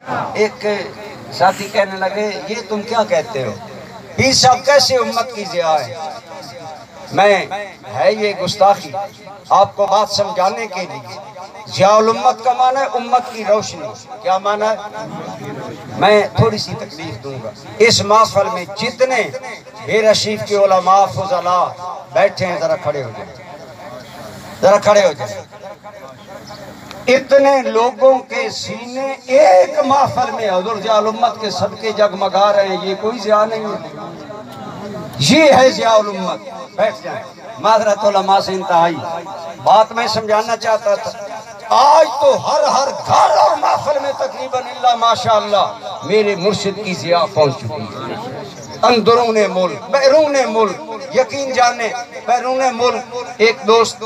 ایک ساتھی کہنے لگے یہ تم کیا کہتے ہو پیر صاحب کیسے امت کی ضیاء ہے؟ میں ہے یہ گستاخی آپ کو بات سمجھانے کے لیے۔ ضیاء الامت کا معنی ہے امت کی روشنی۔ کیا معنی ہے؟ میں تھوڑی سی تکلیف دوں گا۔ اس محفل میں جتنے بے رشیف کے علماء فضلاء بیٹھے ہیں ذرا کھڑے ہو جائیں، ذرا کھڑے ہو جائیں۔ اتنے لوگوں کے سینے ایک محفل میں حضور ضیاء الامت کے صدقے جگمگا رہے ہیں، یہ کوئی ضیاء نہیں ہے، یہ ہے ضیاء الامت۔ بیٹھ جائیں، معذرت علماء سے انتہائی بات میں سمجھانا چاہتا تھا۔ آج تو ہر گھر اور محفل میں تقریباً اللہ ماشاءاللہ میرے مرشد کی ضیاء پہنچ چکی ہے۔ اندرون ملک بیرون ملک، یقین جانے بیرون ملک ایک دوست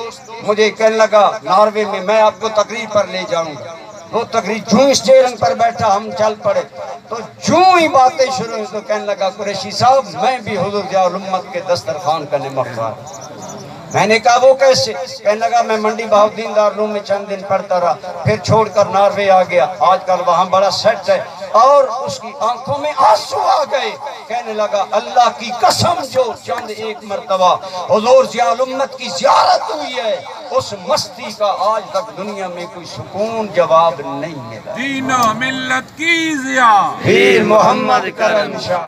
مجھے کہنے لگا ناروے میں میں آپ کو تقریر پر لے جاؤں گا۔ وہ تقریر جوں اسٹیئرنگ پر بیٹھا ہم چل پڑے تو جوں ہی باتیں شروع ہوئی تو کہنے لگا قریشی صاحب میں بھی حضور ضیاء الامت کے دسترخوان کا نمکھوار۔ میں نے کہا وہ کیسے؟ کہنے لگا میں منڈی بہاؤالدین دارالعلوم میں چند دن پڑھتا رہا، پھر چھوڑ کر ناروے آ گیا، آج کل وہاں بڑا سیٹ ہے، اور اس کی آنکھوں میں آنسو آ گئے۔ کہنے لگا اللہ کی قسم جو چند ایک مرتبہ حضور ضیاء الامت کی زیارت ہوئی ہے اس مستی کا آج تک دنیا میں کوئی سکون جواب نہیں ملا۔ دین و ملت کی ضیاء پیر محمد کرم شاہ۔